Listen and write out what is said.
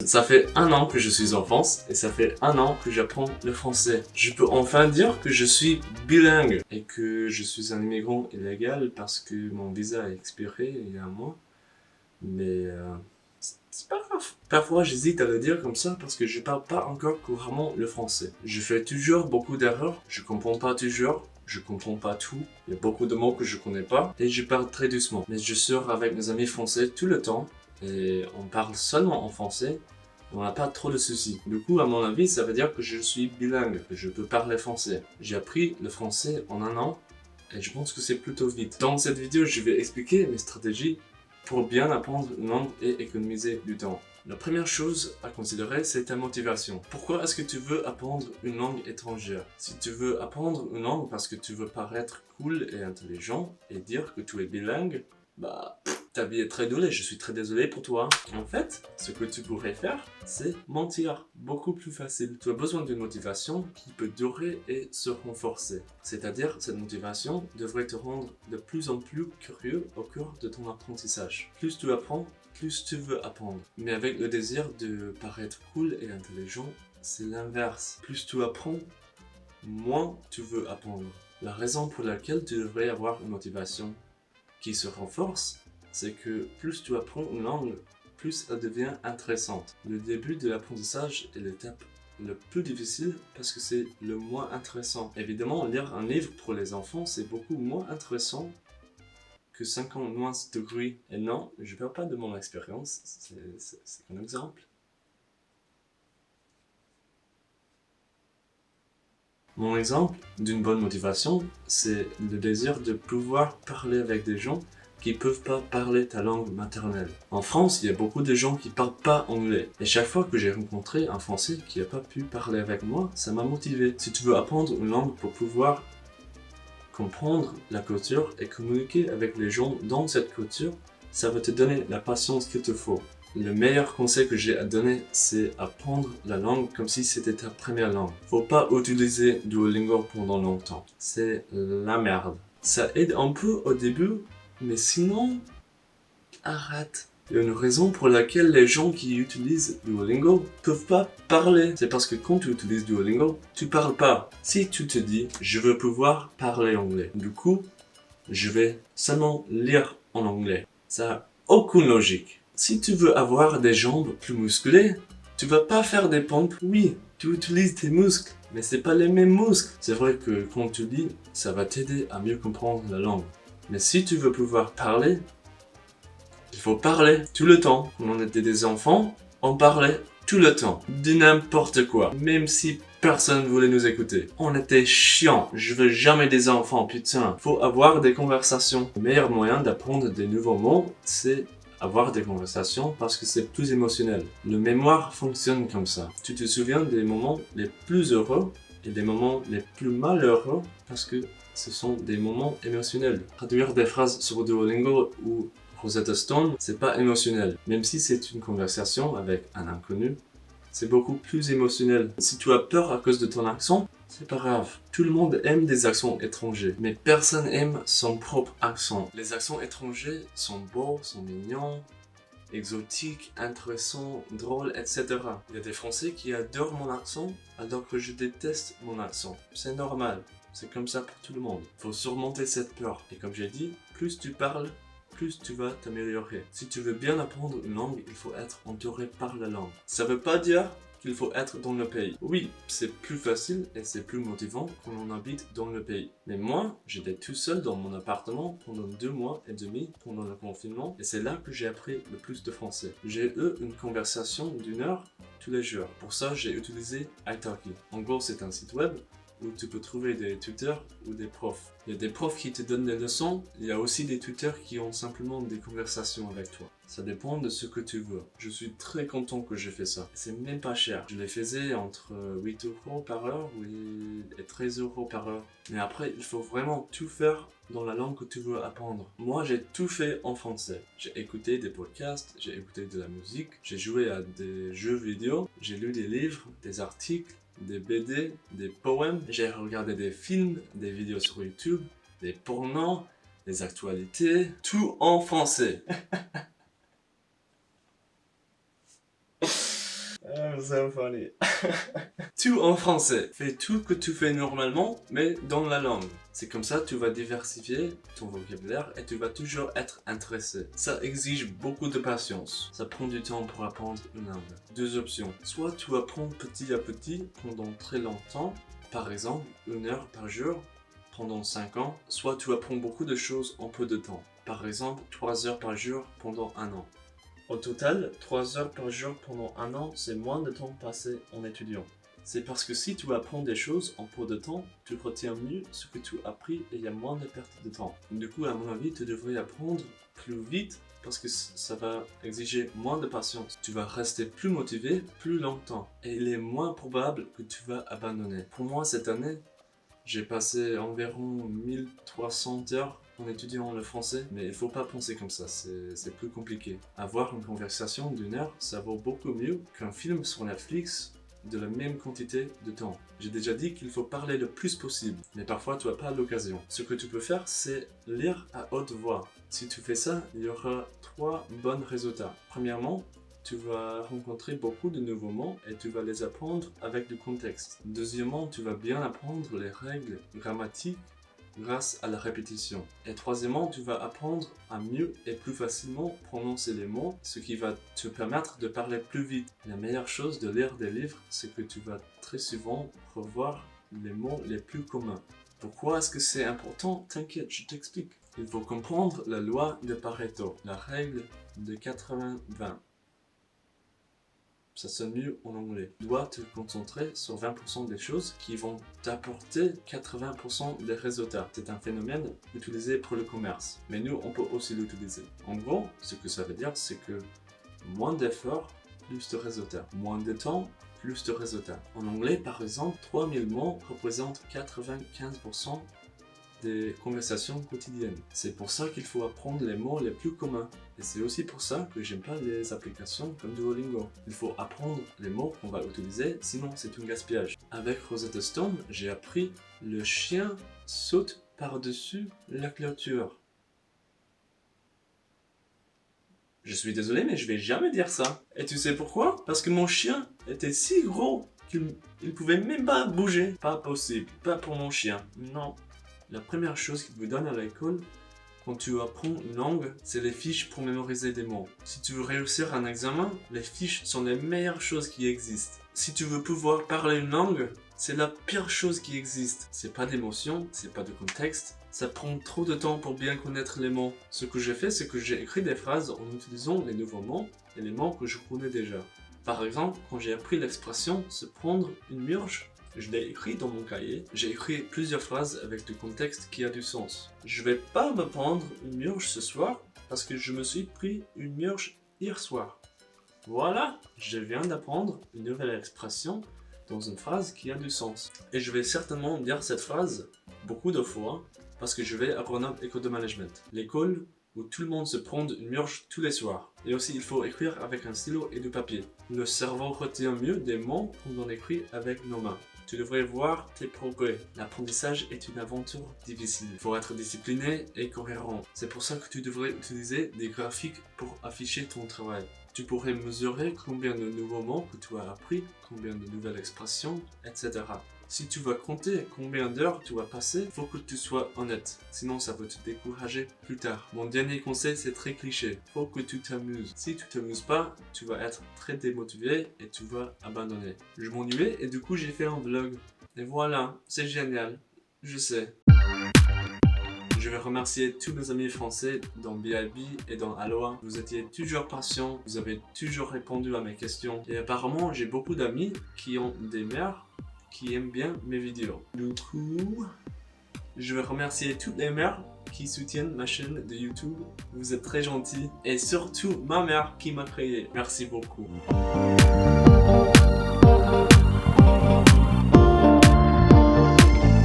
Ça fait 1 an que je suis en France et ça fait 1 an que j'apprends le français. Je peux enfin dire que je suis bilingue et que je suis un immigrant illégal parce que mon visa a expiré il y a un mois. Mais c'est pas grave. Parfois j'hésite à le dire comme ça parce que je parle pas encore couramment le français. Je fais toujours beaucoup d'erreurs, je comprends pas toujours. Je comprends pas tout, il y a beaucoup de mots que je connais pas et je parle très doucement. Mais je sors avec mes amis français tout le temps et on parle seulement en français. On n'a pas trop de soucis. Du coup, à mon avis, ça veut dire que je suis bilingue, que je peux parler français. J'ai appris le français en 1 an et je pense que c'est plutôt vite. Dans cette vidéo, je vais expliquer mes stratégies pour bien apprendre une langue et économiser du temps. La première chose à considérer, c'est ta motivation. Pourquoi est-ce que tu veux apprendre une langue étrangère? Si tu veux apprendre une langue parce que tu veux paraître cool et intelligent et dire que tu es bilingue, bah, ta vie est très douée, je suis très désolé pour toi. En fait, ce que tu pourrais faire, c'est mentir. Beaucoup plus facile. Tu as besoin d'une motivation qui peut durer et se renforcer. C'est-à-dire, cette motivation devrait te rendre de plus en plus curieux au cours de ton apprentissage. Plus tu apprends, plus tu veux apprendre. Mais avec le désir de paraître cool et intelligent, c'est l'inverse. Plus tu apprends, moins tu veux apprendre. La raison pour laquelle tu devrais avoir une motivation qui se renforce, c'est que plus tu apprends une langue, plus elle devient intéressante. Le début de l'apprentissage est l'étape le plus difficile parce que c'est le moins intéressant. Évidemment, lire un livre pour les enfants, c'est beaucoup moins intéressant que 50 nuances de gris. Et non, je ne parle pas de mon expérience, c'est un exemple. Mon exemple d'une bonne motivation, c'est le désir de pouvoir parler avec des gens qui peuvent pas parler ta langue maternelle. En France, il y a beaucoup de gens qui parlent pas anglais. Et chaque fois que j'ai rencontré un Français qui a pas pu parler avec moi, ça m'a motivé. Si tu veux apprendre une langue pour pouvoir comprendre la culture et communiquer avec les gens dans cette culture, ça va te donner la patience qu'il te faut. Le meilleur conseil que j'ai à donner, c'est apprendre la langue comme si c'était ta première langue. Faut pas utiliser Duolingo pendant longtemps. C'est la merde. Ça aide un peu au début, mais sinon, arrête. Il y a une raison pour laquelle les gens qui utilisent Duolingo peuvent pas parler. C'est parce que quand tu utilises Duolingo, tu parles pas. Si tu te dis, je veux pouvoir parler anglais, du coup, je vais seulement lire en anglais. Ça n'a aucune logique. Si tu veux avoir des jambes plus musclées, tu vas pas faire des pompes. Oui, tu utilises tes muscles, mais c'est pas les mêmes muscles. C'est vrai que quand tu lis, ça va t'aider à mieux comprendre la langue. Mais si tu veux pouvoir parler, il faut parler tout le temps. Quand on était des enfants, on parlait tout le temps, de n'importe quoi, même si personne voulait nous écouter. On était chiant, je veux jamais des enfants, putain. Faut avoir des conversations. Le meilleur moyen d'apprendre des nouveaux mots, c'est avoir des conversations parce que c'est plus émotionnel. Le mémoire fonctionne comme ça. Tu te souviens des moments les plus heureux et des moments les plus malheureux parce que ce sont des moments émotionnels. Traduire des phrases sur Duolingo ou Rosetta Stone, c'est pas émotionnel. Même si c'est une conversation avec un inconnu, c'est beaucoup plus émotionnel. Si tu as peur à cause de ton accent, c'est pas grave. Tout le monde aime des accents étrangers, mais personne aime son propre accent. Les accents étrangers sont beaux, sont mignons, exotiques, intéressants, drôles, etc. Il y a des Français qui adorent mon accent, alors que je déteste mon accent. C'est normal. C'est comme ça pour tout le monde. Faut surmonter cette peur. Et comme j'ai dit, plus tu parles, plus tu vas t'améliorer. Si tu veux bien apprendre une langue, il faut être entouré par la langue. Ça veut pas dire qu'il faut être dans le pays. Oui, c'est plus facile et c'est plus motivant quand on habite dans le pays. Mais moi, j'étais tout seul dans mon appartement pendant 2 mois et demi pendant le confinement et c'est là que j'ai appris le plus de français. J'ai eu une conversation d'1 heure tous les jours. Pour ça, j'ai utilisé Italki. En gros, c'est un site web où tu peux trouver des tuteurs ou des profs. Il y a des profs qui te donnent des leçons, il y a aussi des tuteurs qui ont simplement des conversations avec toi. Ça dépend de ce que tu veux. Je suis très content que j'ai fait ça. C'est même pas cher. Je les faisais entre 8 € par heure et 13 € par heure. Mais après, il faut vraiment tout faire dans la langue que tu veux apprendre. Moi, j'ai tout fait en français. J'ai écouté des podcasts, j'ai écouté de la musique, j'ai joué à des jeux vidéo, j'ai lu des livres, des articles, des BD, des poèmes, j'ai regardé des films, des vidéos sur YouTube, des pornos, des actualités, tout en français. You're so funny. Tout en français. Fais tout que tu fais normalement, mais dans la langue. C'est comme ça tu vas diversifier ton vocabulaire et tu vas toujours être intéressé. Ça exige beaucoup de patience. Ça prend du temps pour apprendre une langue. Deux options. Soit tu apprends petit à petit pendant très longtemps, par exemple 1 heure par jour pendant 5 ans, soit tu apprends beaucoup de choses en peu de temps. Par exemple 3 heures par jour pendant 1 an. Au total, 3 heures par jour pendant 1 an, c'est moins de temps passé en étudiant. C'est parce que si tu apprends des choses en peu de temps, tu retiens mieux ce que tu as appris et il y a moins de perte de temps. Du coup, à mon avis, tu devrais apprendre plus vite parce que ça va exiger moins de patience. Tu vas rester plus motivé plus longtemps et il est moins probable que tu vas abandonner. Pour moi, cette année, j'ai passé environ 1300 heures en étudiant le français, mais il faut pas penser comme ça, c'est plus compliqué. Avoir une conversation d'1 heure, ça vaut beaucoup mieux qu'un film sur Netflix de la même quantité de temps. J'ai déjà dit qu'il faut parler le plus possible, mais parfois tu n'as pas l'occasion. Ce que tu peux faire, c'est lire à haute voix. Si tu fais ça, il y aura 3 bons résultats. Premièrement, tu vas rencontrer beaucoup de nouveaux mots et tu vas les apprendre avec du contexte. Deuxièmement, tu vas bien apprendre les règles grammatiques grâce à la répétition. Et troisièmement, tu vas apprendre à mieux et plus facilement prononcer les mots, ce qui va te permettre de parler plus vite. La meilleure chose de lire des livres, c'est que tu vas très souvent revoir les mots les plus communs. Pourquoi est-ce que c'est important? T'inquiète, je t'explique. Il faut comprendre la loi de Pareto, la règle de 80-20. Ça sonne mieux en anglais. Tu dois te concentrer sur 20% des choses qui vont t'apporter 80% des résultats. C'est un phénomène utilisé pour le commerce. Mais nous, on peut aussi l'utiliser. En gros, ce que ça veut dire, c'est que moins d'efforts, plus de résultats. Moins de temps, plus de résultats. En anglais, par exemple, 3000 mots représentent 95% des conversations quotidiennes. C'est pour ça qu'il faut apprendre les mots les plus communs. Et c'est aussi pour ça que j'aime pas les applications comme Duolingo. Il faut apprendre les mots qu'on va utiliser, sinon c'est un gaspillage. Avec Rosetta Stone, j'ai appris le chien saute par-dessus la clôture. Je suis désolé, mais je vais jamais dire ça. Et tu sais pourquoi? Parce que mon chien était si gros qu'il pouvait même pas bouger. Pas possible. Pas pour mon chien. Non. La première chose qu'ils vous donnent à l'école, quand tu apprends une langue, c'est les fiches pour mémoriser des mots. Si tu veux réussir un examen, les fiches sont les meilleures choses qui existent. Si tu veux pouvoir parler une langue, c'est la pire chose qui existe. C'est pas d'émotion, c'est pas de contexte. Ça prend trop de temps pour bien connaître les mots. Ce que j'ai fait, c'est que j'ai écrit des phrases en utilisant les nouveaux mots et les mots que je connais déjà. Par exemple, quand j'ai appris l'expression se prendre une murge, je l'ai écrit dans mon cahier. J'ai écrit plusieurs phrases avec du contexte qui a du sens. Je vais pas me prendre une murge ce soir parce que je me suis pris une murge hier soir. Voilà, je viens d'apprendre une nouvelle expression dans une phrase qui a du sens. Et je vais certainement dire cette phrase beaucoup de fois parce que je vais à Grenoble École de Management, l'école où tout le monde se prend une murge tous les soirs. Et aussi, il faut écrire avec un stylo et du papier. Le cerveau retient mieux des mots quand on écrit avec nos mains. Tu devrais voir tes progrès. L'apprentissage est une aventure difficile. Il faut être discipliné et cohérent. C'est pour ça que tu devrais utiliser des graphiques pour afficher ton travail. Tu pourrais mesurer combien de nouveaux mots que tu as appris, combien de nouvelles expressions, etc. Si tu vas compter combien d'heures tu vas passer, il faut que tu sois honnête. Sinon, ça va te décourager plus tard. Mon dernier conseil, c'est très cliché. Il faut que tu t'amuses. Si tu t'amuses pas, tu vas être très démotivé et tu vas abandonner. Je m'ennuyais et du coup, j'ai fait un vlog. Et voilà, c'est génial. Je sais. Je vais remercier tous mes amis français dans BIB et dans Aloha. Vous étiez toujours patients, vous avez toujours répondu à mes questions. Et apparemment, j'ai beaucoup d'amis qui ont des mères qui aiment bien mes vidéos. Du coup, je veux remercier toutes les mères qui soutiennent ma chaîne de YouTube. Vous êtes très gentils. Et surtout, ma mère qui m'a créé. Merci beaucoup.